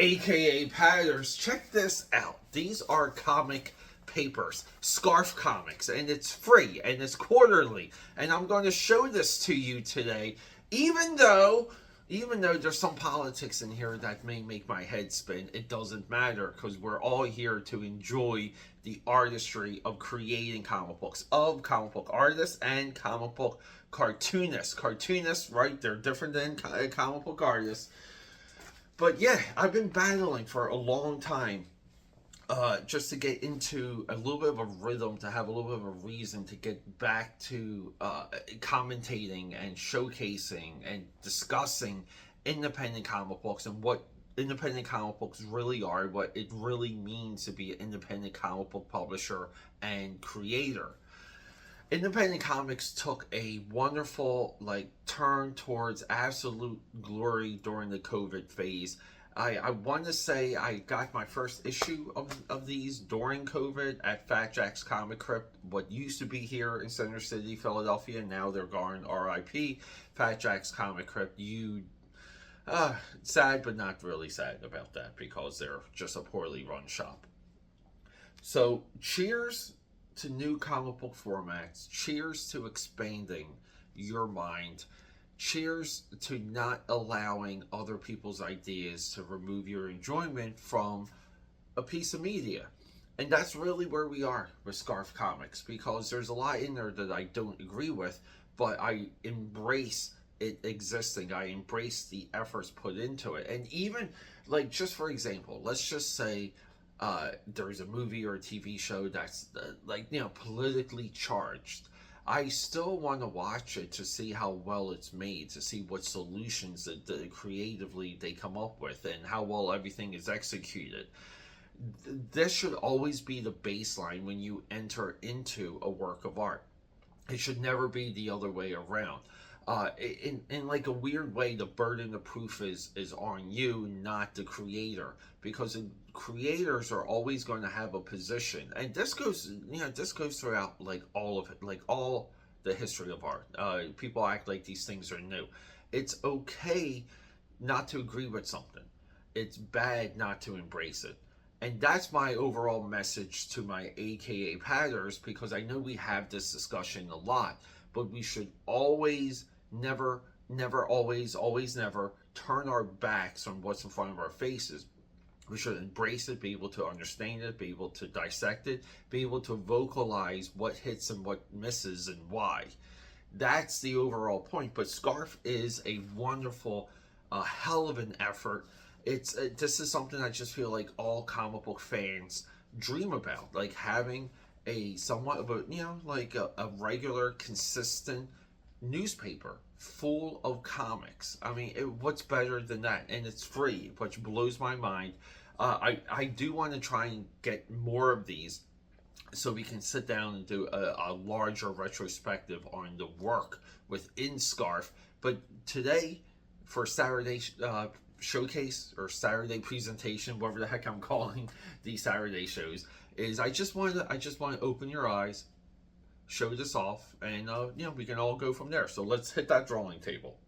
AKAPADers, check this out. These are comic papers, Scarfff Comics, and it's free and it's quarterly. And I'm going to show this to you today, even though there's some politics in here that may make my head spin. It doesn't matter, because we're all here to enjoy the artistry of creating comic books, of comic book artists and comic book cartoonists. Cartoonists, right? They're different than comic book artists. But yeah, I've been battling for a long time just to get into a little bit of a rhythm, to have a little bit of a reason to get back to commentating and showcasing and discussing independent comic books and what independent comic books really are, what it really means to be an independent comic book publisher and creator. Independent comics took a wonderful turn towards absolute glory during the COVID phase. I want to say I got my first issue of these during COVID at Fat Jack's Comic Crypt, what used to be here in Center City, Philadelphia. Now they're gone, R.I.P. Fat Jack's Comic Crypt. Sad, but not really sad about that, because they're just a poorly run shop. So cheers to new comic book formats. Cheers to expanding your mind. Cheers to not allowing other people's ideas to remove your enjoyment from a piece of media. And that's really where we are with Scarfff Comics, because there's a lot in there that I don't agree with, but I embrace it existing. I embrace the efforts put into it. And even, just for example, let's just say there's a movie or a TV show that's politically charged. I still want to watch it to see how well it's made, to see what solutions that creatively they come up with, and how well everything is executed. This should always be the baseline when you enter into a work of art. It should never be the other way around. In a weird way, the burden of proof is on you, not the creator, because the creators are always going to have a position, and this goes throughout all of it, all the history of art. People act like these things are new. It's okay not to agree with something. It's bad not to embrace it. And that's my overall message to my AKAPADers, because I know we have this discussion a lot, but we should always never turn our backs on what's in front of our faces. We should embrace it, be able to understand it, be able to dissect it, be able to vocalize what hits and what misses and why. That's the overall point. But Scarfff is a wonderful, hell of an effort. This is something I just feel like all comic book fans dream about, having a somewhat of a regular, consistent newspaper full of comics. I mean, what's better than that? And it's free, which blows my mind. I do want to try and get more of these, so we can sit down and do a larger retrospective on the work within Scarfff. But today, for Saturday showcase, or Saturday presentation, whatever the heck I'm calling these Saturday shows, is I just want to open your eyes, show this off, and we can all go from there. So let's hit that drawing table.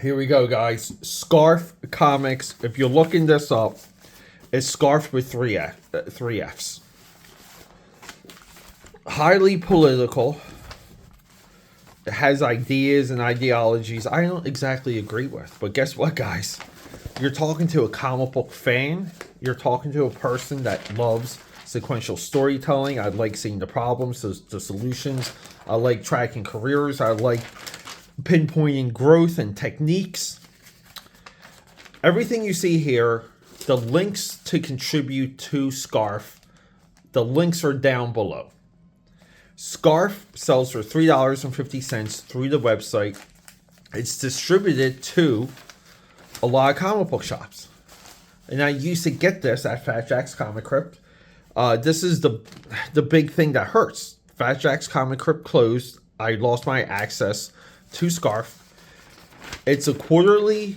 Here we go, guys. Scarfff Comics. If you're looking this up, it's Scarfff with three F's. Highly political. It has ideas and ideologies I don't exactly agree with. But guess what, guys? You're talking to a comic book fan. You're talking to a person that loves sequential storytelling. I like seeing the problems, the solutions. I like tracking careers. I like pinpointing growth and techniques. Everything you see here, the links to contribute to Scarfff, the links are down below. Scarfff sells for $3.50 through the website. It's distributed to a lot of comic book shops. And I used to get this at Fat Jack's Comic Crypt. This is the big thing that hurts. Fat Jack's Comic Crypt closed. I lost my access to Scarfff. It's a quarterly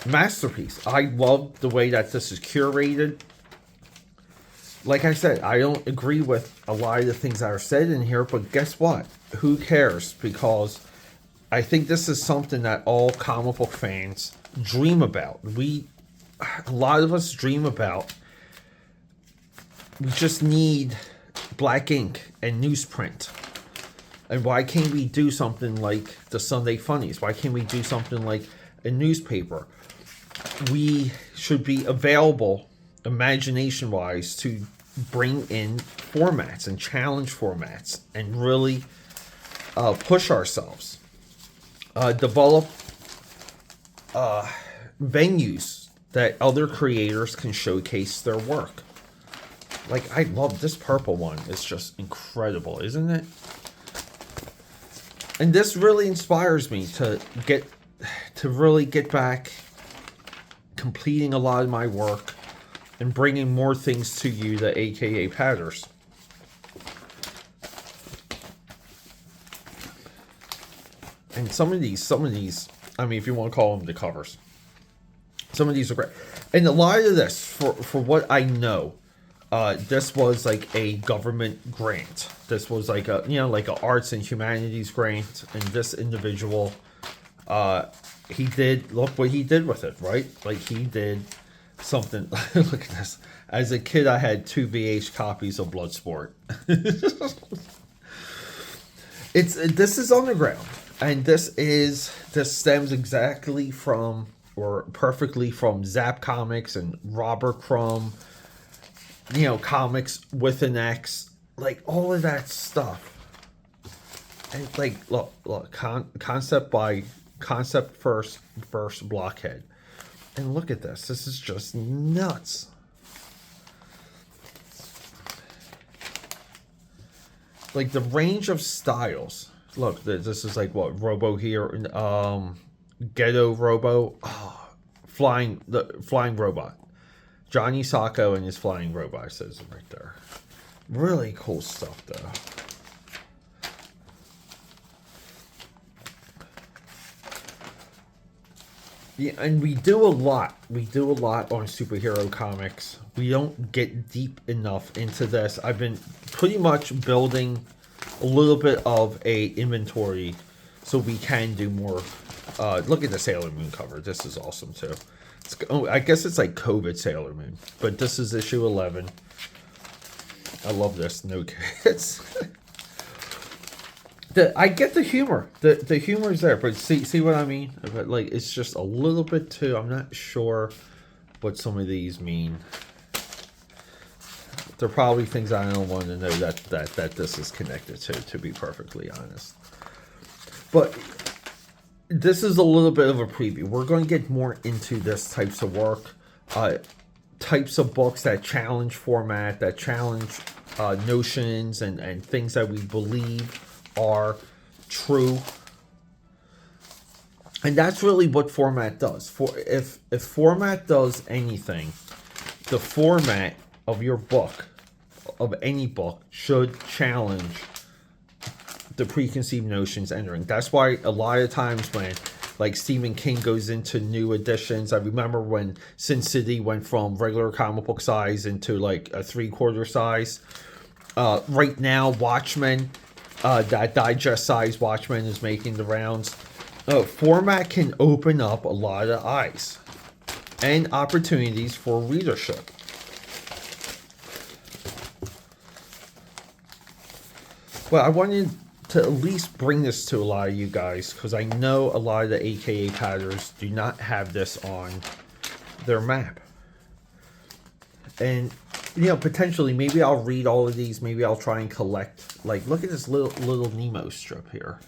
masterpiece. I love the way that this is curated. Like I said, I don't agree with a lot of the things that are said in here, but guess what? Who cares? Because I think this is something that all comic book fans dream about. A lot of us dream about. We just need black ink and newsprint. And why can't we do something like the Sunday Funnies? Why can't we do something like a newspaper? We should be available, imagination-wise, to bring in formats and challenge formats and really push ourselves. Develop venues that other creators can showcase their work. Like, I love this purple one. It's just incredible, isn't it? And this really inspires me to really get back completing a lot of my work and bringing more things to you, the AKAPADers. And some of these, I mean, if you want to call them the covers, some of these are great. And a lot of this, for what I know, this was like a government grant. This was like a, like an arts and humanities grant. And this individual, look what he did with it, right? Like, he did something. Look at this. As a kid, I had 2 VH copies of Bloodsport. This is underground. And this stems exactly from, or perfectly from, Zap Comics and Robert Crumb, comics with an X, like all of that stuff. And like, look, concept first Blockhead. And look at this. This is just nuts. Like, the range of styles. Look, this is like what, Robo here, Ghetto Robo, flying robot. Johnny Sacco and his flying robot, says it right there. Really cool stuff, though. Yeah, and we do a lot. We do a lot on superhero comics. We don't get deep enough into this. I've been pretty much building a little bit of a inventory so we can do more. Look at the Sailor Moon cover. This is awesome too. I guess it's like COVID Sailor Moon, but this is issue 11. I love this. No kids. I get the humor. The humor is there, but see what I mean? But like, it's just a little bit too. I'm not sure what some of these mean. They're probably things I don't want to know that this is connected to be perfectly honest. But this is a little bit of a preview. We're going to get more into this types of work, types of books that challenge format, that challenge notions and things that we believe are true. And that's really what format does. If format does anything, the format of your book, of any book, should challenge the preconceived notions entering. That's why a lot of times when like Stephen King goes into new editions, I remember when Sin City went from regular comic book size into like a 3/4 size. Right now, Watchmen, that digest size Watchmen is making the rounds. Format can open up a lot of eyes and opportunities for readership. Well, I wanted to at least bring this to a lot of you guys because I know a lot of the AKAPADers do not have this on their map. And, potentially, maybe I'll read all of these. Maybe I'll try and collect. Like, look at this little Nemo strip here.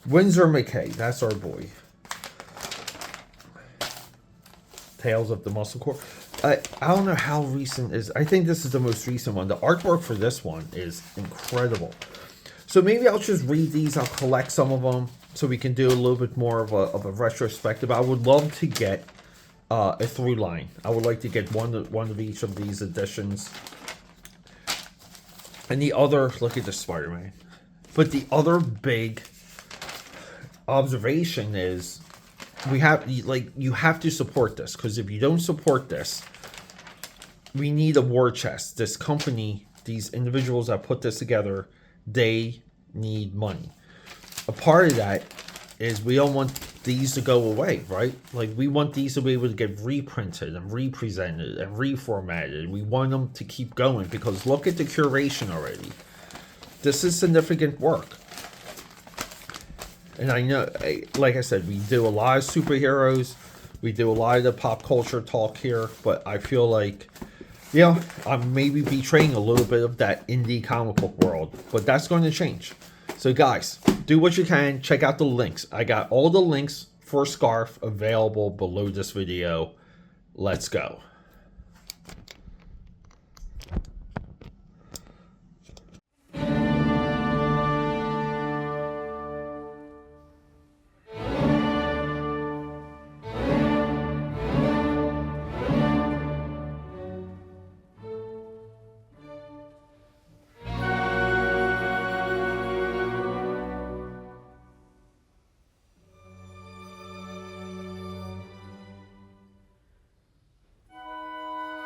Winsor McKay, that's our boy. Tales of the Muscle Corps. I don't know how recent is. I think this is the most recent one. The artwork for this one is incredible. So maybe I'll just read these. I'll collect some of them so we can do a little bit more of a retrospective. I would love to get a through line. I would like to get one of each of these editions. And the other, look at the Spider-Man. But the other big observation is we have, like, you have to support this, because if you don't support this, we need a war chest. This company, these individuals that put this together, they need money. A part of that is we don't want these to go away, right? Like, we want these to be able to get reprinted and represented and reformatted. We want them to keep going, because look at the curation already. This is significant work. And I know, like I said, we do a lot of superheroes. We do a lot of the pop culture talk here. But I feel like, you know, I'm maybe betraying a little bit of that indie comic book world. But that's going to change. So guys, do what you can. Check out the links. I got all the links for Scarfff available below this video. Let's go.